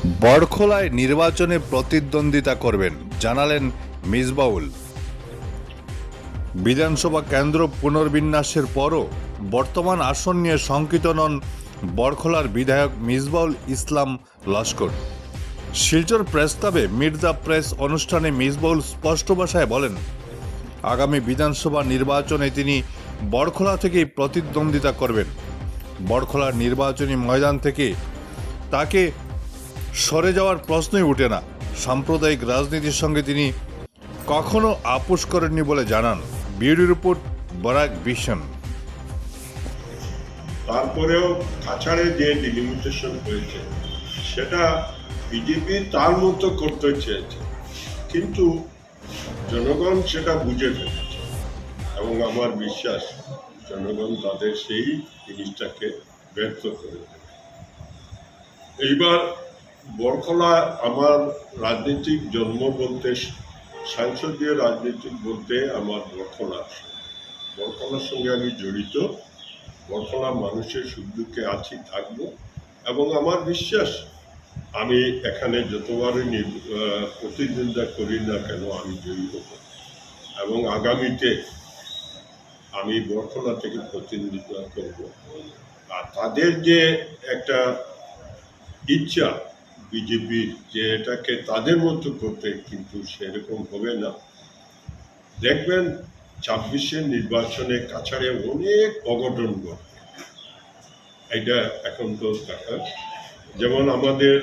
বড়খোলায় নির্বাচনে প্রতিদ্বন্দ্বিতা করবেন জানালেন মিসবাউল। বিধানসভা কেন্দ্র পুনর্বিন্যাসের পরও বর্তমান আসন নিয়ে শঙ্কিত নন বড়খোলার বিধায়ক মিসবাউল ইসলাম লস্কর। শিলচর প্রেস ক্লাবে মিট দ্য প্রেস অনুষ্ঠানে মিসবাউল স্পষ্ট ভাষায় বলেন, আগামী বিধানসভা নির্বাচনে তিনি বড়খোলা থেকেই প্রতিদ্বন্দ্বিতা করবেন। বড়খোলার নির্বাচনী ময়দান থেকে তাকে সরে যাওয়ার প্রশ্নই ওঠে না। সাম্প্রদায়িক রাজনীতির সঙ্গে তিনি কখনো আপোষ করেননি বলে জানান। Bureau report, Barak vision. তারপরেও কাছাড়ে যে ডিলিমিটেশন হয়েছে সেটা বিজেপি তার মতো করতে চেয়েছে, কিন্তু জনগণ সেটা বুঝে ফেলেছে এবং আমার বিশ্বাস জনগণ তাদের সেই জিনিসটাকে ব্যর্থ করে দেবে। এইবার বড়খোলা আমার রাজনৈতিক জন্ম বলতে, সংসদীয় রাজনীতি বলতে আমার বড়খোলার সঙ্গে আমি জড়িত। বড়খোলা মানুষের সুখ দুঃখে আছি, থাকবো এবং আমার বিশ্বাস আমি এখানে যতবারই প্রতিদ্বন্দ্বিতা করি না কেন আমি জয়ী হব এবং আগামীতে আমি বড়খোলা থেকে প্রতিদ্বন্দ্বিতা করব। আর তাদের যে একটা ইচ্ছা বিজেপির যে এটাকে তাদের মতো করতে, কিন্তু সেরকম হবে না। দেখবেন 26-এর নির্বাচনে কাছাড়ে অনেক অঘটন ঘটবে। এটা এখন তো দেখা, যেমন আমাদের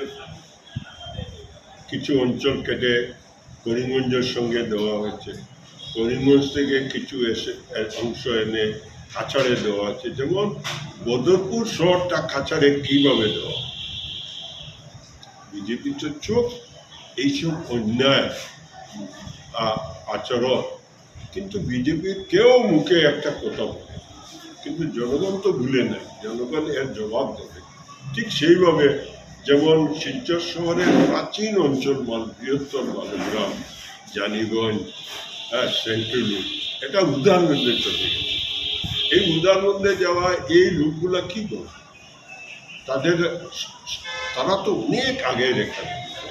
কিছু অঞ্চল কেটে করিমগঞ্জের সঙ্গে দেওয়া হয়েছে, করিমগঞ্জ থেকে কিছু অংশ এনে কাছাড়ে দেওয়া হয়েছে। যেমন বদরপুর শহরটা কাছাড়ে কিভাবে দেওয়া, বিজেপি তো চোখ এইসব অন্যায় আচরণ, কিন্তু বিজেপির কেউ মুখে একটা কথা বলে, কিন্তু জনগণ তো ভুলে নাই, জনগণ এর জবাব দেবে। ঠিক সেইভাবে যেমন শিলচর শহরের প্রাচীন অঞ্চল বৃহত্তর মালগ্রাম, জানিগঞ্জ, সেন্ট্রাল, এটা উদাহরণে চলে গেছে। এই উদাহরণে যাওয়া এই লোকগুলা কি করে, তারা তো অনেক আগে রেখা,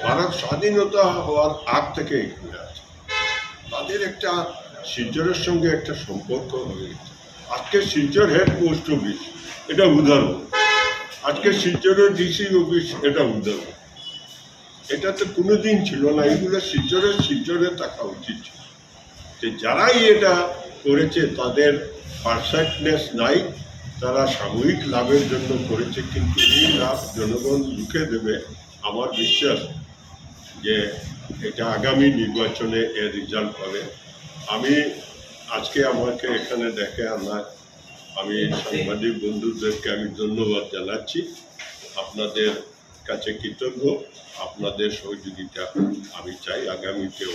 ভারত স্বাধীনতা হওয়ার আগ থেকে এখানে আছে, তাদের একটা শিলচরের সঙ্গে একটা সম্পর্ক হয়ে গেছে। আজকে শিলচর হেড পোস্ট অফিস, এটা উদাহরণ। আজকে শিলচরের ডিসি অফিস, এটা উদাহরণ। এটা তো কোনোদিন ছিল না। এগুলো শিলচরে থাকা উচিত ছিল। যারাই এটা করেছে তাদের পারফেক্টনেস নাই, তারা সাময়িক লাভের জন্য করেছে, কিন্তু এই লাভ জনগণ লিখে দেবে। আমার বিশ্বাস যে এটা আগামী নির্বাচনে এর রেজাল্ট পাবে। আমি আজকে আমাকে এখানে ডেকে আমি সাংবাদিক বন্ধুদেরকে আমি ধন্যবাদ জানাচ্ছি। আপনাদের কাছে কৃতজ্ঞ। আপনাদের সহযোগিতা আমি চাই। আগামীতেও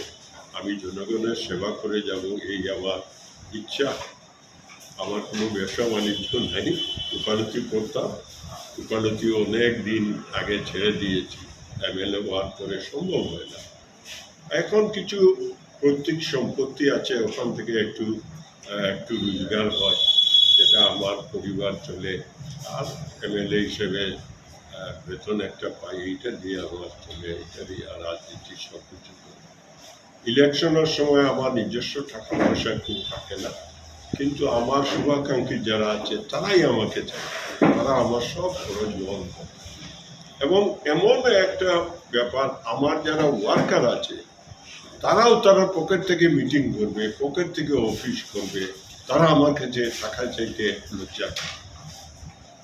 আমি জনগণের সেবা করে যাব, এই আমার ইচ্ছা। আমার কোনো ব্যবসা বাণিজ্য নেই, উকালতি করতাম, উকালতি অনেক দিন আগে ছেড়ে দিয়েছি, এমএলএ হওয়ার পরে সম্ভব হয় না। এখন কিছু পৈতৃক সম্পত্তি আছে, ওখান থেকে একটু রোজগার হয়, যেটা আমার পরিবার চলে। আর এমএলএ হিসেবে বেতন একটা পাই, এইটা দিয়ে আমার চলে, এইটা দিয়ে আর রাজনীতি সব কিছু করে। ইলেকশনের সময় আমার নিজস্ব টাকা পয়সা খুব থাকে না, কিন্তু আমার শুভাকাঙ্ক্ষী যারা আছে তারাই আমাকে চায়, তারা আমার সব খরচ বহন করে। এবং এমন একটা ব্যাপার, আমার যারা ওয়ার্কার আছে তারাও তারা পকেট থেকে মিটিং করবে, পকেট থেকে অফিস করবে, তারা আমার কাছে টাকা চাইতে লজ্জা করে।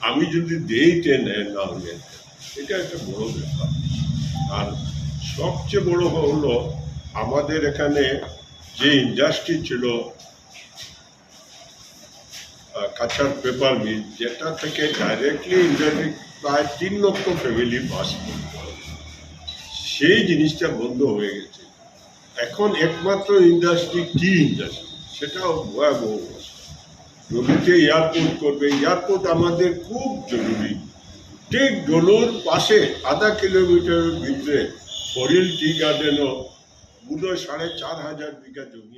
আমি যদি দেইতে নেয় না হলে, এটা একটা বড় ব্যাপার। আর সবচেয়ে বড় হলো আমাদের এখানে যে ইন্ডাস্ট্রি ছিল কাছাড় পেপার মিল, যেটা থেকে ডাইরেক্টলি ইনডাইরেক্ট প্রায় 3 লক্ষ ফ্যামিলি বাস করত, সেই জিনিসটা বন্ধ হয়ে গেছে। এখন একমাত্র ইন্ডাস্ট্রি টি ইন্ডাস্ট্রি, সেটাও ভয়াবহ অবস্থা। ডলুতে এয়ারপোর্ট করবে, এয়ারপোর্ট আমাদের খুব জরুরি। ঠিক ডলুর পাশে আধা কিলোমিটারের ভিতরে ফরিল টি গার্ডেনও বোধহয় 4,500 বিঘা জমি